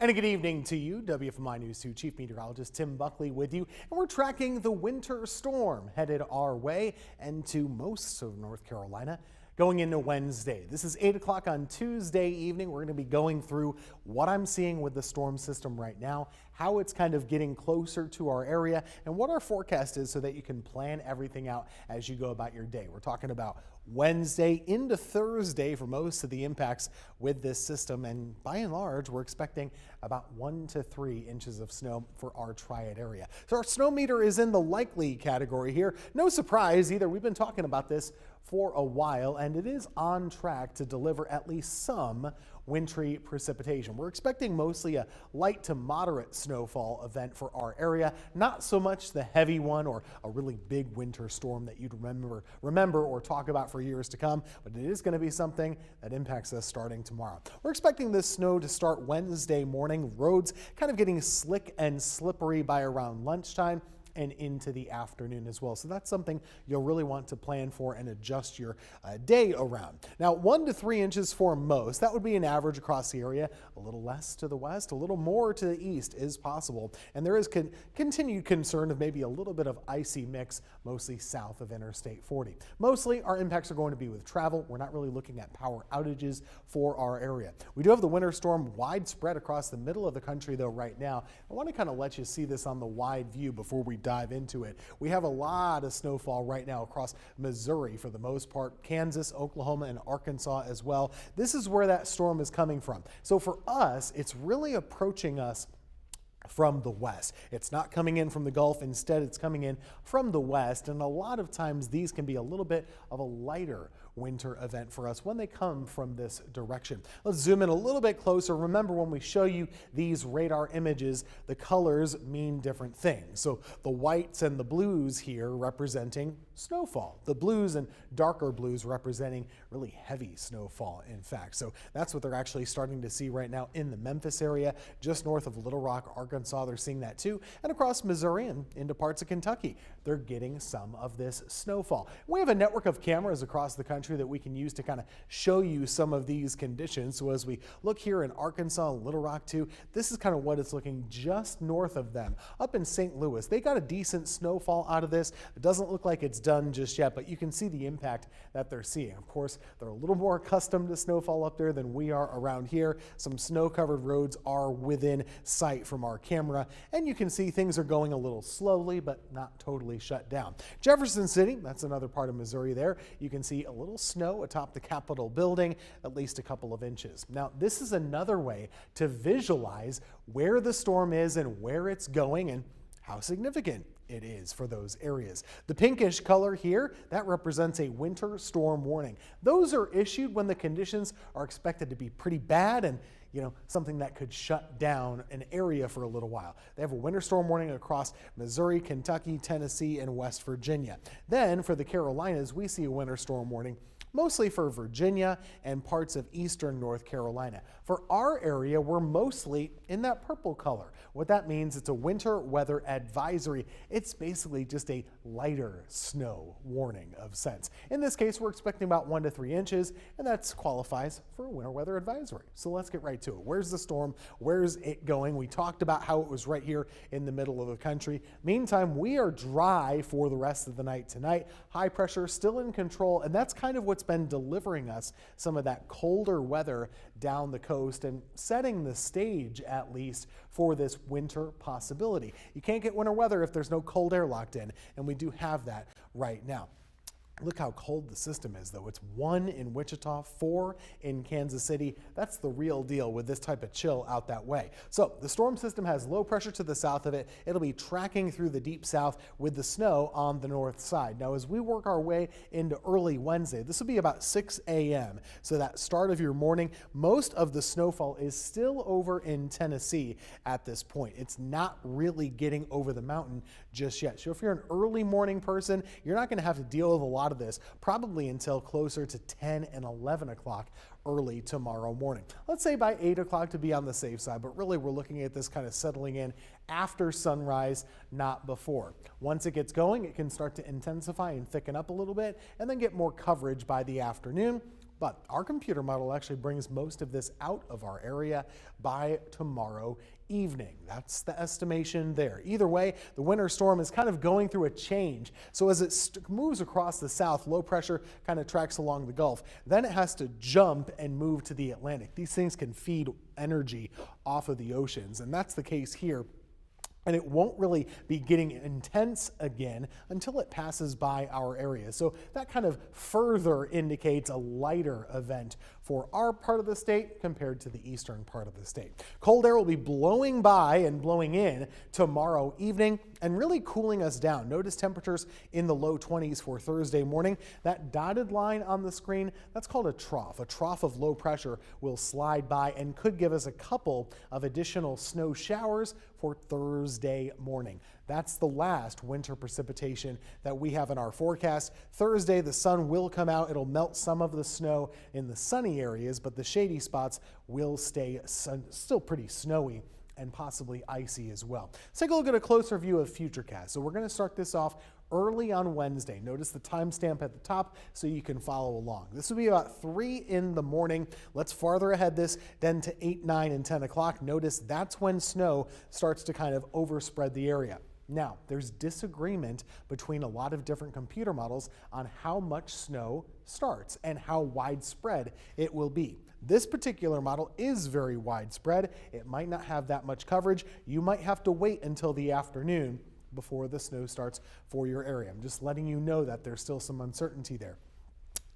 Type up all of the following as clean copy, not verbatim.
And a good evening to you. WFMY News 2 Chief Meteorologist Tim Buckley with you. And we're tracking the winter storm headed our way and to most of North Carolina going into Wednesday. This is 8 o'clock on Tuesday evening. We're going to be going through what I'm seeing with the storm system right now, how it's kind of getting closer to our area, and what our forecast is so that you can plan everything out as you go about your day. We're talking about Wednesday into Thursday for most of the impacts with this system, and by and large we're expecting about 1 to 3 inches of snow for our Triad area. So our snow meter is in the likely category here. No surprise either. We've been talking about this for a while, and it is on track to deliver at least some wintry precipitation. We're expecting mostly a light to moderate snowfall event for our area, not so much the heavy one or a really big winter storm that you'd remember or talk about for years to come, but it is going to be something that impacts us starting tomorrow. We're expecting this snow to start Wednesday morning. Roads kind of getting slick and slippery by around lunchtime and into the afternoon as well. So that's something you'll really want to plan for and adjust your day around. Now, 1 to 3 inches for most. That would be an average across the area. A little less to the west, a little more to the east is possible. And there is continued concern of maybe a little bit of icy mix, mostly south of Interstate 40. Mostly our impacts are going to be with travel. We're not really looking at power outages for our area. We do have the winter storm widespread across the middle of the country though right now. I want to kind of let you see this on the wide view before we dive into it. We have a lot of snowfall right now across Missouri for the most part, Kansas, Oklahoma, and Arkansas as well. This is where that storm is coming from. So for us, it's really approaching us from the west. It's not coming in from the Gulf. Instead, it's coming in from the west. And a lot of times these can be a little bit of a lighter winter event for us when they come from this direction. Let's zoom in a little bit closer. Remember, when we show you these radar images, the colors mean different things. So the whites and the blues here representing snowfall. The blues and darker blues representing really heavy snowfall, in fact. So that's what they're actually starting to see right now in the Memphis area, just north of Little Rock, Arkansas. They're seeing that too. And across Missouri and into parts of Kentucky, they're getting some of this snowfall. We have a network of cameras across the country that we can use to kind of show you some of these conditions. So as we look here in Arkansas and Little Rock too, this is kind of what it's looking just north of them. Up in St. Louis, they got a decent snowfall out of this. It doesn't look like it's done just yet, but you can see the impact that they're seeing. Of course, they're a little more accustomed to snowfall up there than we are around here. Some snow-covered roads are within sight from our camera, and you can see things are going a little slowly, but not totally shut down. Jefferson City, that's another part of Missouri there. You can see a little snow atop the Capitol building, at least a couple of inches. Now, this is another way to visualize where the storm is and where it's going and how significant it is for those areas. The pinkish color here, that represents a winter storm warning. Those are issued when the conditions are expected to be pretty bad and something that could shut down an area for a little while. They have a winter storm warning across Missouri, Kentucky, Tennessee, and West Virginia. Then for the Carolinas, we see a winter storm warning mostly for Virginia and parts of eastern North Carolina. For our area, we're mostly in that purple color. What that means, it's a winter weather advisory. It's basically just a lighter snow warning of sense. In this case, we're expecting about 1 to 3 inches, and that qualifies for a winter weather advisory. So let's get right to it. Where's the storm? Where's it going? We talked about how it was right here in the middle of the country. Meantime, we are dry for the rest of the night tonight. High pressure still in control, and that's kind of what's been delivering us some of that colder weather down the coast and setting the stage, at least, for this winter possibility. You can't get winter weather if there's no cold air locked in, and we do have that right now. Look how cold the system is, though. It's 1 in Wichita, 4 in Kansas City. That's the real deal with this type of chill out that way. So the storm system has low pressure to the south of it. It'll be tracking through the deep south with the snow on the north side. Now, as we work our way into early Wednesday, this will be about 6 a.m. So that start of your morning, most of the snowfall is still over in Tennessee at this point. It's not really getting over the mountain just yet. So if you're an early morning person, you're not going to have to deal with a lot of this probably until closer to 10 and 11 o'clock early tomorrow morning. Let's say by 8 o'clock to be on the safe side, but really we're looking at this kind of settling in after sunrise, not before. Once it gets going, it can start to intensify and thicken up a little bit and then get more coverage by the afternoon. But our computer model actually brings most of this out of our area by tomorrow evening. That's the estimation there. Either way, the winter storm is kind of going through a change. So as it moves across the south, low pressure kind of tracks along the Gulf. Then it has to jump and move to the Atlantic. These things can feed energy off of the oceans, and that's the case here. And it won't really be getting intense again until it passes by our area. So that kind of further indicates a lighter event for our part of the state compared to the eastern part of the state. Cold air will be blowing by and blowing in tomorrow evening and really cooling us down. Notice temperatures in the low 20s for Thursday morning. That dotted line on the screen, that's called a trough. A trough of low pressure will slide by and could give us a couple of additional snow showers for Thursday morning. That's the last winter precipitation that we have in our forecast. Thursday, the sun will come out. It'll melt some of the snow in the sunny areas, but the shady spots will stay still pretty snowy and possibly icy as well. Let's take a look at a closer view of futurecast. So we're going to start this off early on Wednesday. Notice the timestamp at the top so you can follow along. This will be about 3 in the morning. Let's farther ahead this then to 8, 9, and 10 o'clock. Notice that's when snow starts to kind of overspread the area. Now, there's disagreement between a lot of different computer models on how much snow starts and how widespread it will be. This particular model is very widespread. It might not have that much coverage. You might have to wait until the afternoon before the snow starts for your area. I'm just letting you know that there's still some uncertainty there.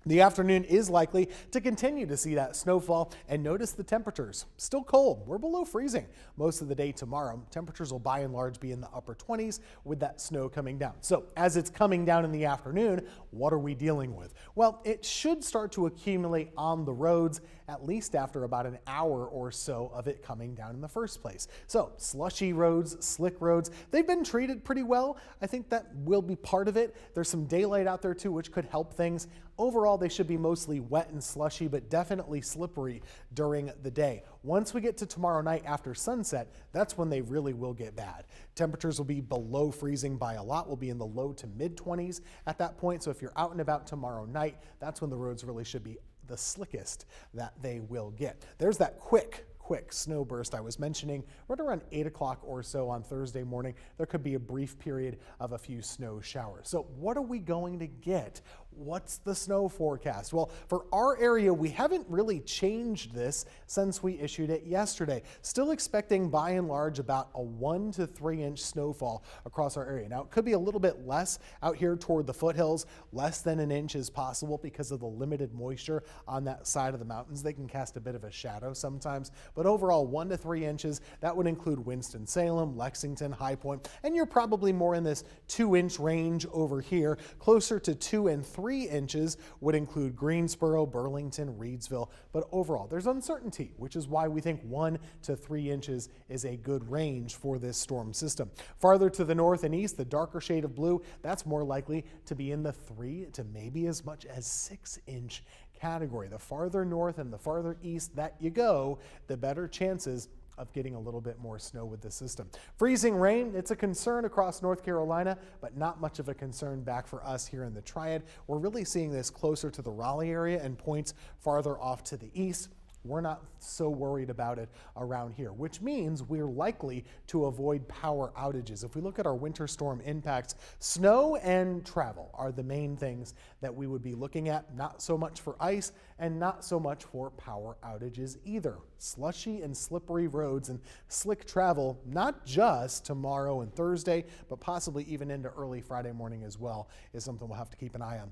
The afternoon is likely to continue to see that snowfall, and notice the temperatures. Still cold. We're below freezing most of the day tomorrow. Temperatures will by and large be in the upper 20s with that snow coming down. So as it's coming down in the afternoon, what are we dealing with? Well, it should start to accumulate on the roads at least after about an hour or so of it coming down in the first place. So slushy roads, slick roads, they've been treated pretty well. I think that will be part of it. There's some daylight out there too, which could help things. Overall, they should be mostly wet and slushy, but definitely slippery during the day. Once we get to tomorrow night after sunset, that's when they really will get bad. Temperatures will be below freezing by a lot. We'll be in the low to mid 20s at that point. So if you're out and about tomorrow night, that's when the roads really should be the slickest that they will get. There's that quick snow burst I was mentioning. Right around 8 o'clock or so on Thursday morning, there could be a brief period of a few snow showers. So what are we going to get? What's the snow forecast? Well, for our area, we haven't really changed this since we issued it yesterday. Still expecting by and large about a 1 to 3 inch snowfall across our area. Now, it could be a little bit less out here toward the foothills. Less than an inch is possible because of the limited moisture on that side of the mountains. They can cast a bit of a shadow sometimes, but overall 1 to 3 inches. That would include Winston-Salem, Lexington, High Point, and you're probably more in this 2-inch range over here. Closer to 2 and 3 inches would include Greensboro, Burlington, Reedsville, but overall there's uncertainty, which is why we think 1 to 3 inches is a good range for this storm system. Farther to the north and east, the darker shade of blue, that's more likely to be in the 3 to maybe as much as 6-inch category. The farther north and the farther east that you go, the better chances of getting a little bit more snow with the system. Freezing rain, it's a concern across North Carolina, but not much of a concern back for us here in the Triad. We're really seeing this closer to the Raleigh area and points farther off to the east. We're not so worried about it around here, which means we're likely to avoid power outages. If we look at our winter storm impacts, snow and travel are the main things that we would be looking at, not so much for ice and not so much for power outages either. Slushy and slippery roads and slick travel, not just tomorrow and Thursday, but possibly even into early Friday morning as well, is something we'll have to keep an eye on.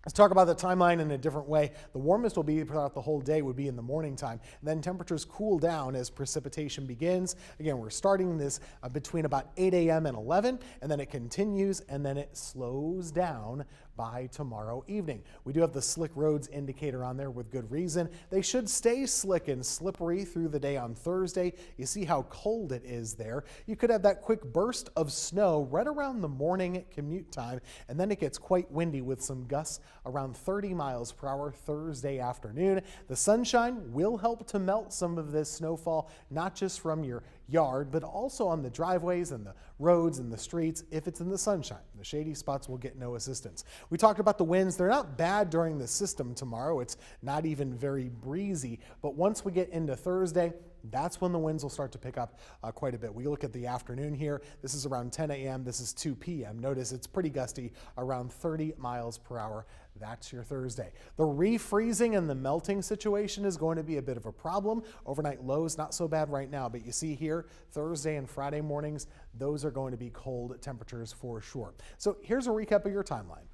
Let's talk about the timeline in a different way. The warmest will be throughout the whole day would be in the morning time. And then temperatures cool down as precipitation begins. Again, we're starting this between about 8 a.m. and 11, and then it continues, and then it slows down by tomorrow evening. We do have the slick roads indicator on there with good reason. They should stay slick and slippery through the day on Thursday. You see how cold it is there. You could have that quick burst of snow right around the morning commute time, and then it gets quite windy with some gusts around 30 miles per hour Thursday afternoon. The sunshine will help to melt some of this snowfall, not just from your yard, but also on the driveways and the roads and the streets if it's in the sunshine. The shady spots will get no assistance. We talked about the winds. They're not bad during the system tomorrow. It's not even very breezy, but once we get into Thursday, that's when the winds will start to pick up quite a bit. We look at the afternoon here. This is around 10 a.m. This is 2 p.m. Notice it's pretty gusty, around 30 miles per hour. That's your Thursday. The refreezing and the melting situation is going to be a bit of a problem. Overnight lows, not so bad right now, but you see here, Thursday and Friday mornings, those are going to be cold temperatures for sure. So here's a recap of your timeline.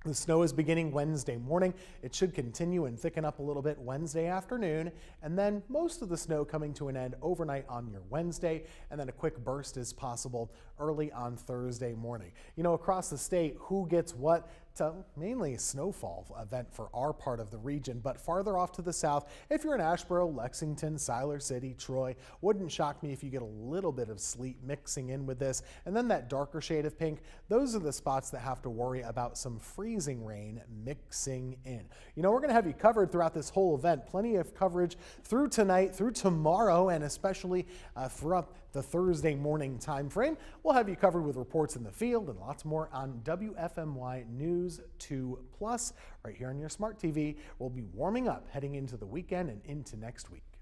The snow is beginning Wednesday morning. It should continue and thicken up a little bit Wednesday afternoon, and then most of the snow coming to an end overnight on your Wednesday, and then a quick burst is possible early on Thursday morning. You know, across the state, who gets what? It's mainly a snowfall event for our part of the region, but farther off to the south, if you're in Asheboro, Lexington, Siler City, Troy, wouldn't shock me if you get a little bit of sleet mixing in with this. And then that darker shade of pink, those are the spots that have to worry about some freezing rain mixing in. You know, we're going to have you covered throughout this whole event. Plenty of coverage through tonight, through tomorrow, and especially throughout the Thursday morning time frame. We'll have you covered with reports in the field and lots more on WFMY News 2 Plus right here on your smart TV. We'll be warming up heading into the weekend and into next week.